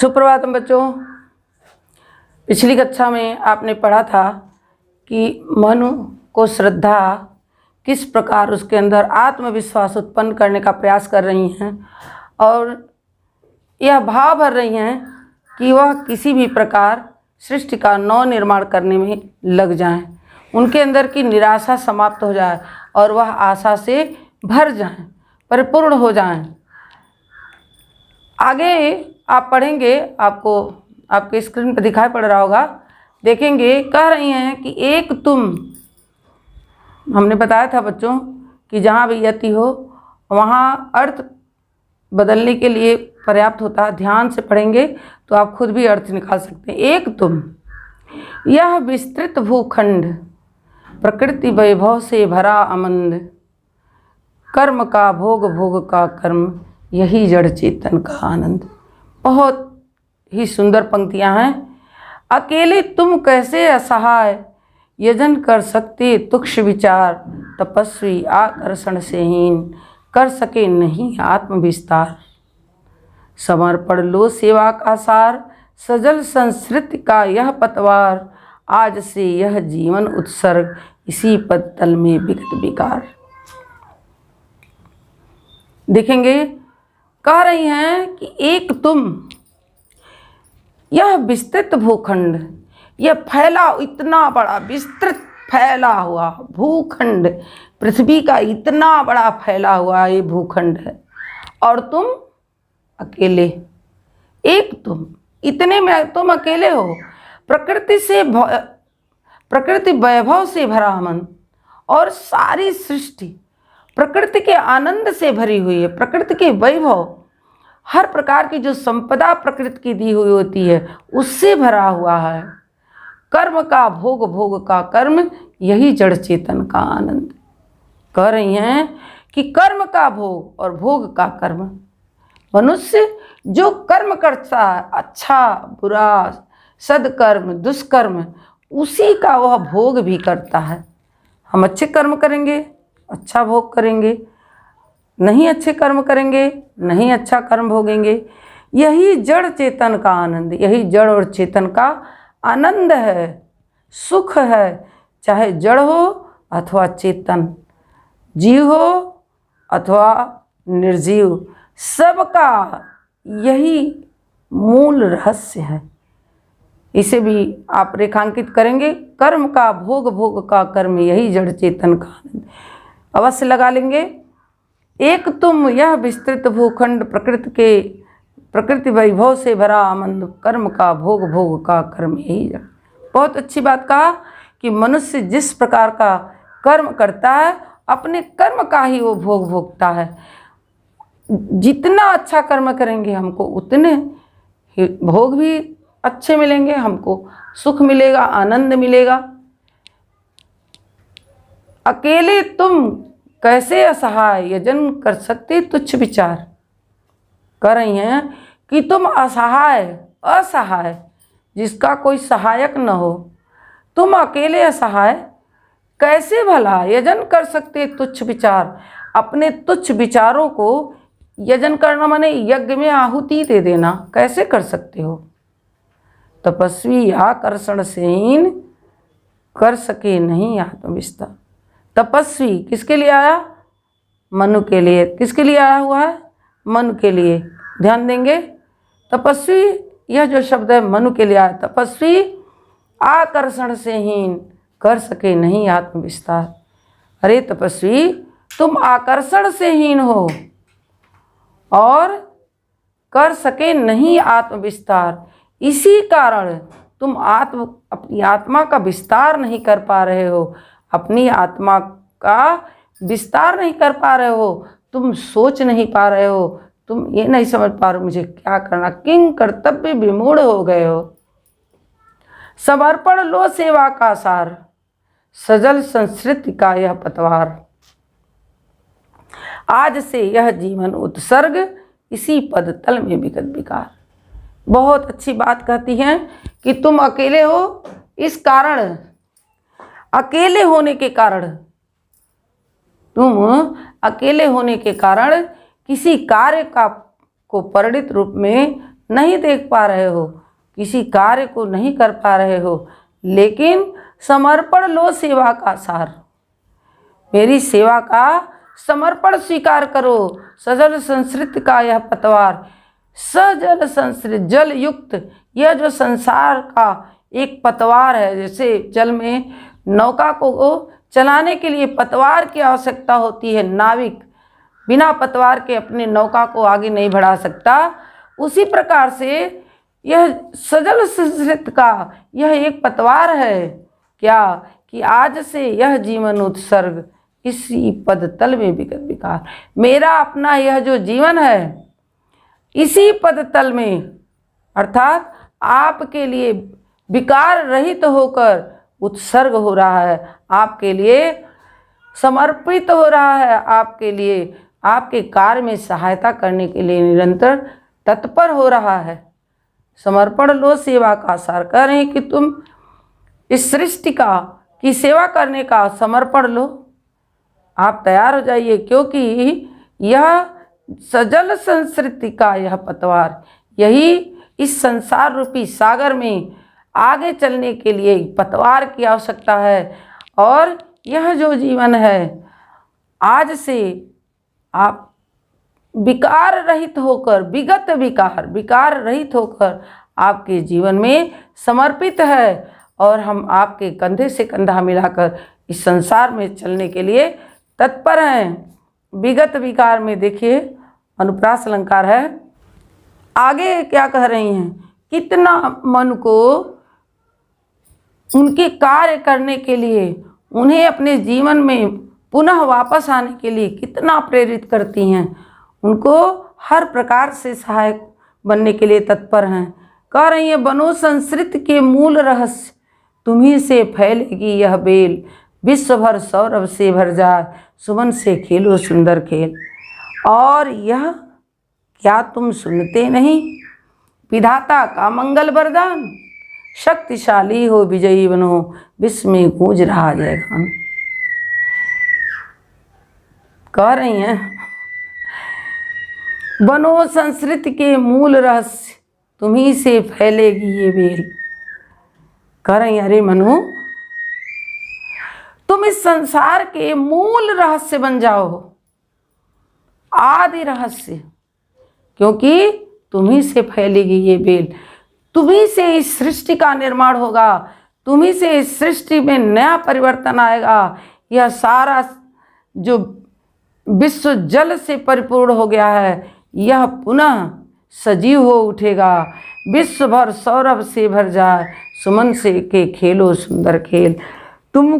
सुप्रभातम बच्चों। पिछली कक्षा में आपने पढ़ा था कि मनु को श्रद्धा किस प्रकार उसके अंदर आत्मविश्वास उत्पन्न करने का प्रयास कर रही हैं और यह भाव भर रही हैं कि वह किसी भी प्रकार सृष्टि का नव निर्माण करने में लग जाएं, उनके अंदर की निराशा समाप्त हो जाए और वह आशा से भर जाएं, परिपूर्ण हो जाएं। आगे आप पढ़ेंगे, आपको आपके स्क्रीन पर दिखाई पड़ रहा होगा, देखेंगे। कह रही हैं कि एक तुम, हमने बताया था बच्चों कि जहाँ भी यति हो वहाँ अर्थ बदलने के लिए पर्याप्त होता है। ध्यान से पढ़ेंगे तो आप खुद भी अर्थ निकाल सकते हैं। एक तुम, यह विस्तृत भूखंड प्रकृति वैभव से भरा अमंद, कर्म का भोग भोग का कर्म, यही जड़ चेतन का आनंद। बहुत ही सुंदर पंक्तियां हैं। अकेले तुम कैसे असहाय, यजन कर सकते तुक्ष विचार, तपस्वी आकर्षण से हीन, कर सके नहीं आत्मविस्तार। समर्पण लो सेवा का सार, सजल संस्कृति का यह पतवार, आज से यह जीवन उत्सर्ग, इसी पद तल में विगत विकार। देखेंगे, कह रही हैं कि एक तुम, यह विस्तृत भूखंड, यह फैला, इतना बड़ा विस्तृत फैला हुआ भूखंड, पृथ्वी का इतना बड़ा फैला हुआ ये भूखंड है और तुम अकेले। एक तुम, इतने में तुम अकेले हो। प्रकृति वैभव से भरा मन, और सारी सृष्टि प्रकृति के आनंद से भरी हुई है। प्रकृति के वैभव, हर प्रकार की जो संपदा प्रकृति की दी हुई होती है उससे भरा हुआ है। कर्म का भोग भोग का कर्म, यही जड़ चेतन का आनंद। कह रही हैं कि कर्म का भोग और भोग का कर्म, मनुष्य जो कर्म करता है, अच्छा बुरा, सदकर्म दुष्कर्म, उसी का वह भोग भी करता है। हम अच्छे कर्म करेंगे, अच्छा भोग करेंगे, नहीं अच्छे कर्म करेंगे, नहीं अच्छा कर्म भोगेंगे। यही जड़ चेतन का आनंद, यही जड़ और चेतन का आनंद है, सुख है। चाहे जड़ हो अथवा चेतन, जीव हो अथवा निर्जीव, सबका यही मूल रहस्य है। इसे भी आप रेखांकित करेंगे। कर्म का भोग भोग का कर्म, यही जड़ चेतन का आनंद। अवश्य लगा लेंगे। एक तुम, यह विस्तृत भूखंड प्रकृति वैभव से भरा आनंद, कर्म का भोग भोग का कर्म, यही जड़। बहुत अच्छी बात कहा कि मनुष्य जिस प्रकार का कर्म करता है, अपने कर्म का ही वो भोग भोगता है। जितना अच्छा कर्म करेंगे हमको उतने ही भोग भी अच्छे मिलेंगे, हमको सुख मिलेगा, आनंद मिलेगा। अकेले तुम कैसे असहाय, यजन कर सकते तुच्छ विचार। कह रही हैं कि तुम असहाय, असहाय, जिसका कोई सहायक न हो, तुम अकेले असहाय, कैसे भला यजन कर सकते तुच्छ विचार। अपने तुच्छ विचारों को यजन करना माने यज्ञ में आहुति दे देना, कैसे कर सकते हो। तपस्वी आकर्षण से हीन, कर सके नहीं आत्मविस्तार। तपस्वी किसके लिए आया? मनु के लिए। किसके लिए आया हुआ है? मनु के लिए। ध्यान देंगे, तपस्वी, यह जो शब्द है मनु के लिए आया। तपस्वी आकर्षण से हीन, कर सके नहीं आत्मविस्तार। अरे तपस्वी, तुम आकर्षण से हीन हो और कर सके नहीं आत्मविस्तार। इसी कारण तुम अपनी आत्मा का विस्तार नहीं कर पा रहे हो, अपनी आत्मा का विस्तार नहीं कर पा रहे हो। तुम सोच नहीं पा रहे हो, तुम ये नहीं समझ पा रहे हो मुझे क्या करना, किंग कर्तव्य विमूढ़ हो गए हो। समर्पण लो सेवा का सार, सजल संस्कृति का यह पतवार, आज से यह जीवन उत्सर्ग, इसी पद तल में विगत विकार। बहुत अच्छी बात कहती हैं कि तुम अकेले हो, इस कारण, अकेले होने के कारण, तुम अकेले होने के कारण किसी कार्य को परिणित रूप में नहीं देख पा रहे हो, किसी कार्य को नहीं कर पा रहे हो, लेकिन समर्पण लो सेवा का सार। मेरी सेवा का समर्पण स्वीकार करो। सजल संस्कृत का यह पतवार, सजल संस्कृत जल युक्त यह जो संसार का एक पतवार है, जैसे जल में नौका को चलाने के लिए पतवार की आवश्यकता होती है, नाविक बिना पतवार के अपने नौका को आगे नहीं बढ़ा सकता, उसी प्रकार से यह सजल संस्कृत का यह एक पतवार है। क्या कि आज से यह जीवन उत्सर्ग इसी पद तल में विगत विकार। मेरा अपना यह जो जीवन है इसी पद तल में, अर्थात आपके लिए विकार रहित होकर उत्सर्ग हो रहा है, आपके लिए समर्पित हो रहा है, आपके लिए आपके कार्य में सहायता करने के लिए निरंतर तत्पर हो रहा है। समर्पण लो सेवा का सार। कह रहे हैं कि तुम इस सृष्टि का की सेवा करने का समर्पण लो, आप तैयार हो जाइए, क्योंकि यह सजल संस्कृति का यह पतवार, यही इस संसार रूपी सागर में आगे चलने के लिए पतवार की आवश्यकता है। और यह जो जीवन है, आज से आप विकार रहित होकर, विगत विकार रहित होकर आपके जीवन में समर्पित है, और हम आपके कंधे से कंधा मिलाकर इस संसार में चलने के लिए तत्पर हैं। विगत विकार में देखिए अनुप्रास अलंकार है। आगे क्या कह रही हैं, कितना मन को उनके कार्य करने के लिए, उन्हें अपने जीवन में पुनः वापस आने के लिए कितना प्रेरित करती हैं, उनको हर प्रकार से सहायक बनने के लिए तत्पर हैं। कह रही हैं, बनो संस्कृत के मूल रहस्य, तुम्ही से फैलेगी यह बेल, विश्व भर सौरभ से भर जाए, सुमन से खेलो सुंदर खेल। और यह क्या तुम सुनते नहीं, विधाता का मंगल वरदान, शक्तिशाली हो विजयी बनो, विश्व में गूंज रहा जयगान। कह रही हैं, बनो संस्कृत के मूल रहस्य, तुम्ही से फैलेगी ये बेल। कह रही हैं, अरे मनु, तुम इस संसार के मूल रहस्य बन जाओ, आदि रहस्य, क्योंकि तुम्ही से फैलेगी ये बेल, तुम्ही से इस सृष्टि का निर्माण होगा, तुम्ही से इस सृष्टि में नया परिवर्तन आएगा। यह सारा जो विश्व जल से परिपूर्ण हो गया है, यह पुनः सजीव हो उठेगा, विश्व भर सौरभ से भर जाए, सुमन से के खेलो सुंदर खेल। तुम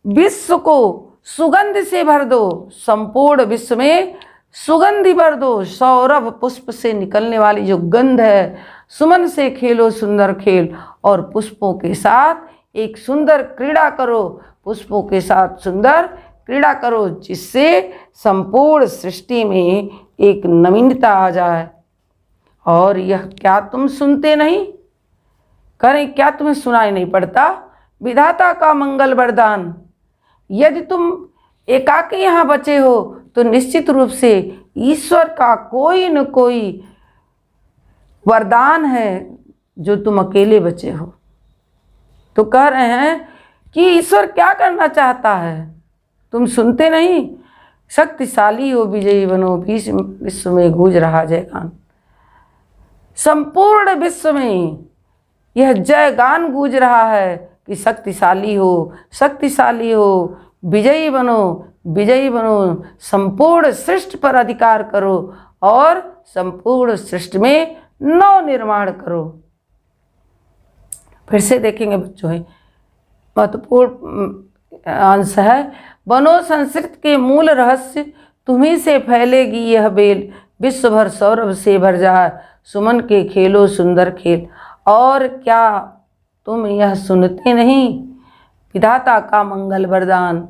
विश्व को सुगंध से भर दो, संपूर्ण विश्व में सुगंधि भर दो, सौरभ पुष्प से निकलने वाली जो गंध है, सुमन से खेलो सुंदर खेल, और पुष्पों के साथ एक सुंदर क्रीड़ा करो, पुष्पों के साथ सुंदर क्रीड़ा करो, जिससे संपूर्ण सृष्टि में एक नवीनता आ जाए। और यह क्या तुम सुनते नहीं, करें क्या तुम्हें सुनाई नहीं पड़ता, विधाता का मंगल वरदान। यदि तुम एकाकी यहाँ बचे हो तो निश्चित रूप से ईश्वर का कोई न कोई वरदान है जो तुम अकेले बचे हो। तो कह रहे हैं कि ईश्वर क्या करना चाहता है, तुम सुनते नहीं, शक्तिशाली हो विजयी बनो, विश्व में गूंज रहा जयगान। संपूर्ण विश्व में यह जयगान गूंज रहा है कि शक्तिशाली हो, शक्तिशाली हो, विजयी बनो, विजयी बनो, संपूर्ण सृष्टि पर अधिकार करो और संपूर्ण सृष्टि में नव निर्माण करो। फिर से देखेंगे बच्चों, है महत्वपूर्ण अंश है। बनो संस्कृत के मूल रहस्य, तुम्ही से फैलेगी यह बेल, विश्व भर सौरभ से भर जाए, सुमन के खेलो सुंदर खेल। और क्या तुम यह सुनते नहीं, विधाता का मंगल वरदान।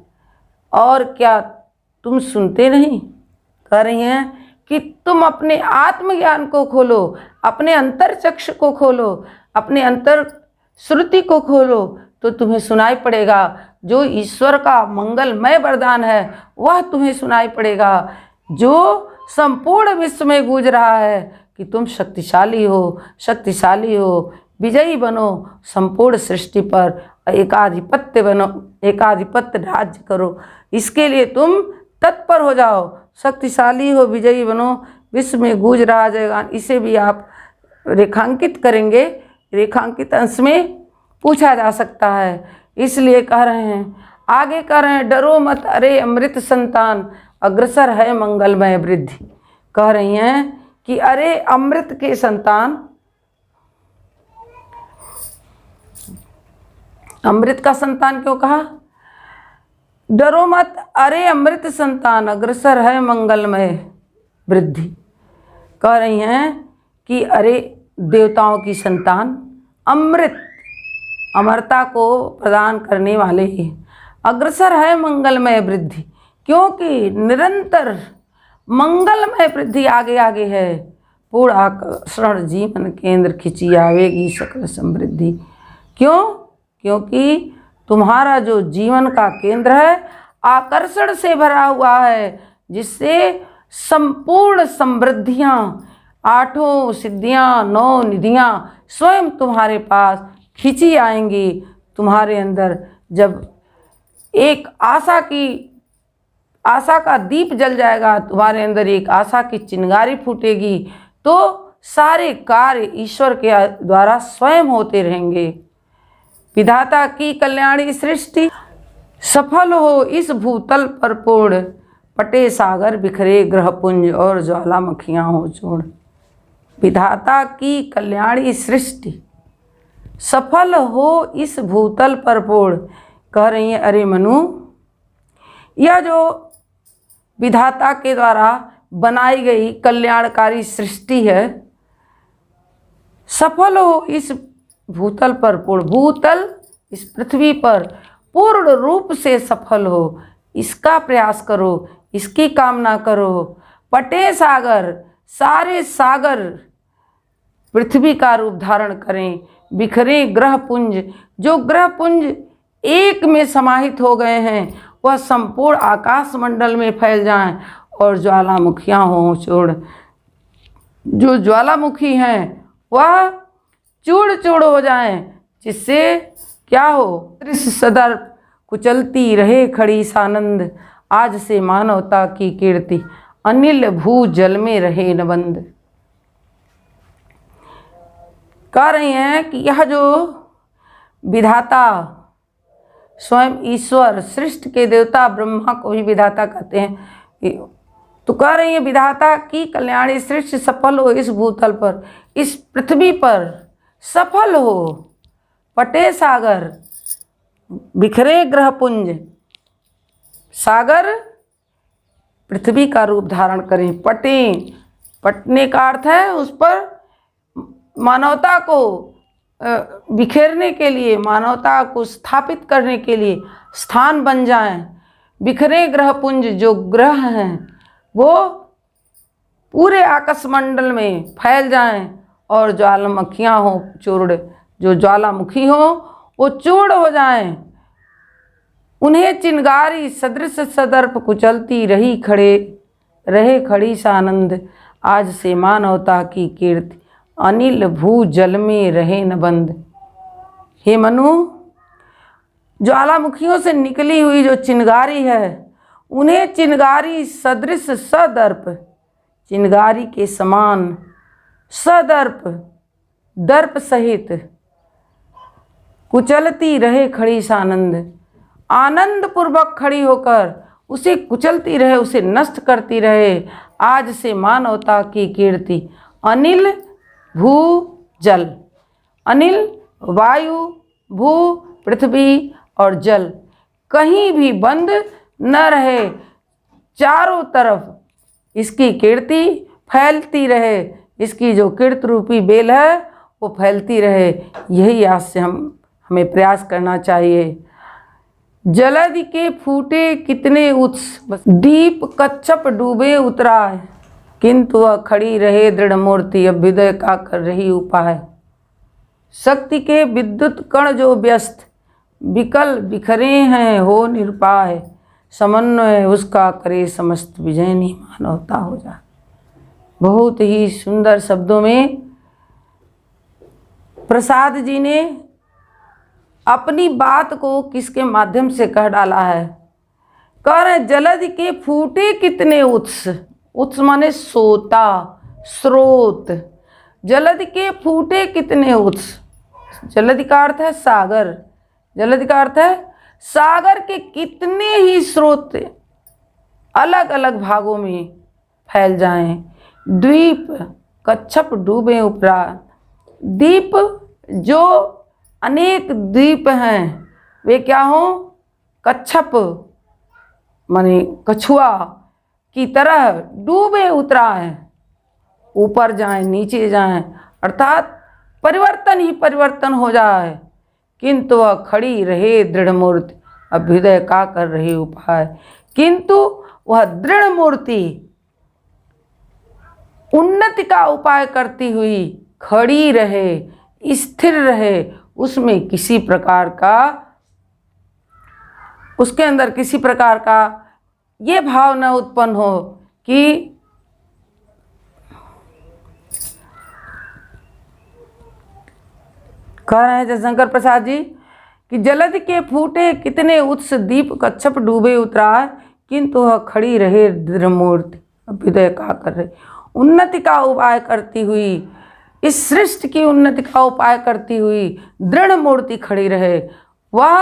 और क्या तुम सुनते नहीं, कह रही हैं कि तुम अपने आत्मज्ञान को खोलो, अपने अंतर चक्ष को खोलो, अपने अंतर श्रुति को खोलो, तो तुम्हें सुनाई पड़ेगा जो ईश्वर का मंगलमय वरदान है, वह तुम्हें सुनाई पड़ेगा, जो संपूर्ण विश्व में गूंज रहा है। कि तुम शक्तिशाली हो, विजयी बनो, संपूर्ण सृष्टि पर एकाधिपत्य बनो, एकाधिपत्य राज्य करो। इसके लिए तुम तत्पर हो जाओ। शक्तिशाली हो, विजयी बनो, विश्व में गूंज रहा जयगान। इसे भी आप रेखांकित करेंगे, रेखांकित अंश में पूछा जा सकता है। इसलिए कह रहे हैं, आगे कह रहे हैं, डरो मत अरे अमृत संतान, अग्रसर है मंगलमय वृद्धि। कह रही हैं कि अरे अमृत के संतान, अमृत का संतान क्यों कहा? डरो मत अरे अमृत संतान, अग्रसर है मंगलमय वृद्धि। कह रही हैं कि अरे देवताओं की संतान, अमृत, अमरता को प्रदान करने वाले ही, अग्रसर है मंगलमय वृद्धि, क्योंकि निरंतर मंगलमय वृद्धि आगे आगे है। पूर्ण आकर्षण जीवन केंद्र खिंची आवेगी सकल समृद्धि। क्यों? क्योंकि तुम्हारा जो जीवन का केंद्र है आकर्षण से भरा हुआ है, जिससे संपूर्ण समृद्धियाँ, आठों सिद्धियाँ, 9 निधियाँ स्वयं तुम्हारे पास खिंची आएंगी। तुम्हारे अंदर जब एक आशा का दीप जल जाएगा, तुम्हारे अंदर एक आशा की चिंगारी फूटेगी, तो सारे कार्य ईश्वर के द्वारा स्वयं होते रहेंगे। विधाता की कल्याणी सृष्टि सफल हो इस भूतल पर पूर्ण, पटे सागर बिखरे ग्रहपुंज और ज्वालामुखियाँ हो चूर्ण। विधाता की कल्याणी सृष्टि सफल हो इस भूतल पर पूर्ण। कह रही है, अरे मनु, यह जो विधाता के द्वारा बनाई गई कल्याणकारी सृष्टि है, सफल हो इस भूतल पर पूर्ण, भूतल इस पृथ्वी पर पूर्ण रूप से सफल हो, इसका प्रयास करो, इसकी कामना करो। पटे सागर, सारे सागर पृथ्वी का रूप धारण करें। बिखरे ग्रहपुंज, जो ग्रहपुंज एक में समाहित हो गए हैं वह संपूर्ण आकाश मंडल में फैल जाएं, और ज्वालामुखियाँ हों चूर्ण, जो ज्वालामुखी हैं वह चूड़ चूड़ हो जाएं, जिससे क्या हो, दृश्य सदर्प कुचलती रहे खड़ी सानंद, आज से मानवता की कीर्ति अनिल भू जल में रहे न बंद। कह रही हैं कि यह जो विधाता स्वयं ईश्वर, सृष्टि के देवता ब्रह्मा को भी विधाता कहते हैं, तो कह रही है विधाता की कल्याणी सृष्टि सफल हो इस भूतल पर, इस पृथ्वी पर सफल हो। पटे सागर, बिखरे ग्रहपुंज, सागर पृथ्वी का रूप धारण करें। पटे, पटने का अर्थ है उस पर मानवता को बिखेरने के लिए, मानवता को स्थापित करने के लिए स्थान बन जाएं। बिखरे ग्रहपुंज, जो ग्रह हैं वो पूरे आकाशमंडल में फैल जाएं, और ज्वालामुखियाँ हों चूर्ण, जो ज्वालामुखी हो वो चूर्ण हो जाएं। उन्हें चिंगारी सदृश सदर्प कुचलती रहे खड़ी सानंद, आज से मानवता की कीर्ति अनिल भू जल में रहे न बंद। हे मनु, ज्वालामुखियों से निकली हुई जो चिंगारी है, उन्हें चिंगारी सदृश सदर्प, चिंगारी के समान सदर्प, दर्प सहित कुचलती रहे खड़ी सानंद, आनंद पूर्वक खड़ी होकर उसे कुचलती रहे, उसे नष्ट करती रहे। आज से मानवता की कीर्ति अनिल भू जल, अनिल वायु, भू पृथ्वी और जल कहीं भी बंद न रहे, चारों तरफ इसकी कीर्ति फैलती रहे, इसकी जो कीर्त रूपी बेल है वो फैलती रहे। यही आज से हमें प्रयास करना चाहिए। जलधि के फूटे कितने उत्स, दीप कच्छप डूबे उतराय, किंतु वह खड़ी रहे दृढ़ मूर्ति, अभ्युदय का कर रही उपाय। शक्ति के विद्युत कण जो व्यस्त, विकल बिखरे हैं हो निरुपाय, समन्वय उसका करे समस्त, विजयनी मानवता हो जाए। बहुत ही सुंदर शब्दों में प्रसाद जी ने अपनी बात को किसके माध्यम से कह डाला है। कह रहे जलद के फूटे कितने उत्स, उत्स माने सोता, स्रोत। जलद के फूटे कितने उत्स, जलद का अर्थ है सागर, जलद का अर्थ है सागर के कितने ही स्रोत अलग अलग भागों में फैल जाएं। द्वीप कच्छप डूबे उपरांत, द्वीप जो अनेक द्वीप हैं वे क्या हों, कच्छप माने कछुआ की तरह डूबे उतरा है, ऊपर जाएं नीचे जाएं, अर्थात परिवर्तन ही परिवर्तन हो जाए, किंतु वह खड़ी रहे दृढ़ मूर्ति, अभ्युदय का कर रही उपाय। किंतु वह दृढ़ मूर्ति उन्नति का उपाय करती हुई खड़ी रहे, स्थिर रहे, उसमें किसी प्रकार का, उसके अंदर किसी प्रकार का ये भाव न उत्पन्न हो कि कह रहे हैं जयशंकर प्रसाद जी कि जलद के फूटे कितने उत्स, दीप कच्छप डूबे उतरा, किंतु वह खड़ी रहे दृढ़ मूर्ति, अभ्युदय का कर रहे, उन्नति का उपाय करती हुई, इस सृष्टि की उन्नति का उपाय करती हुई दृढ़ मूर्ति खड़ी रहे, वह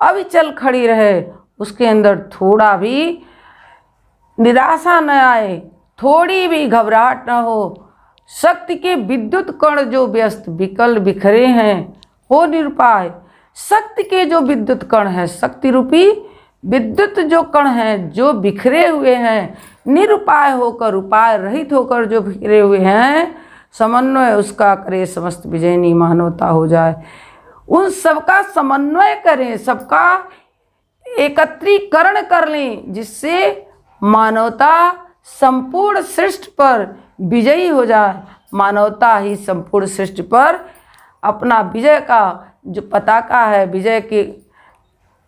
अविचल खड़ी रहे, उसके अंदर थोड़ा भी निराशा न आए, थोड़ी भी घबराहट न हो। शक्ति के विद्युत कण जो व्यस्त विकल बिखरे हैं हो निरुपाय, शक्ति के जो विद्युत कण हैं, शक्ति रूपी विद्युत जो कण हैं जो बिखरे हुए हैं, निरुपाय होकर, उपाय रहित होकर जो बिखरे हुए हैं, समन्वय उसका करे समस्त विजयनी मानवता हो जाए। उन सबका समन्वय करें, सबका एकत्रीकरण कर लें, जिससे मानवता संपूर्ण सृष्टि पर विजयी हो जाए। मानवता ही संपूर्ण सृष्टि पर अपना विजय का जो पताका है, विजय के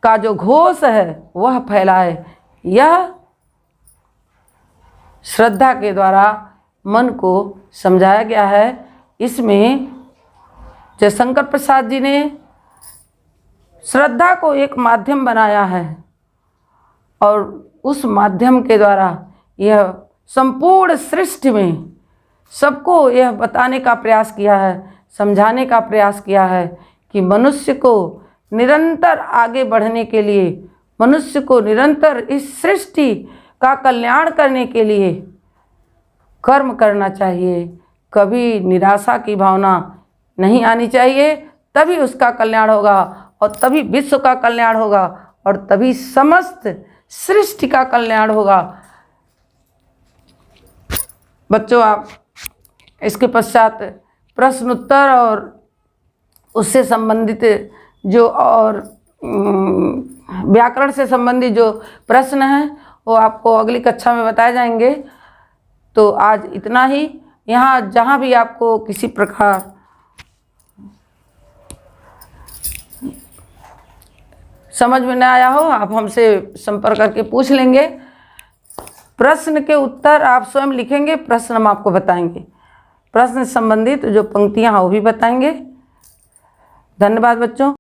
का जो घोष है वह फैलाए। यह श्रद्धा के द्वारा मन को समझाया गया है। इसमें जयशंकर प्रसाद जी ने श्रद्धा को एक माध्यम बनाया है और उस माध्यम के द्वारा यह संपूर्ण सृष्टि में सबको यह बताने का प्रयास किया है, समझाने का प्रयास किया है कि मनुष्य को निरंतर आगे बढ़ने के लिए, मनुष्य को निरंतर इस सृष्टि का कल्याण करने के लिए कर्म करना चाहिए। कभी निराशा की भावना नहीं आनी चाहिए, तभी उसका कल्याण होगा और तभी विश्व का कल्याण होगा और तभी समस्त सृष्टि का कल्याण होगा। बच्चों, आप इसके पश्चात प्रश्न उत्तर और उससे संबंधित जो और व्याकरण से संबंधित जो प्रश्न हैं वो आपको अगली कक्षा में बताए जाएंगे। तो आज इतना ही। यहाँ जहाँ भी आपको किसी प्रकार समझ में न आया हो, आप हमसे संपर्क करके पूछ लेंगे। प्रश्न के उत्तर आप स्वयं लिखेंगे, प्रश्न हम आपको बताएंगे, प्रश्न से संबंधित जो पंक्तियाँ हैं वो भी बताएंगे। धन्यवाद बच्चों।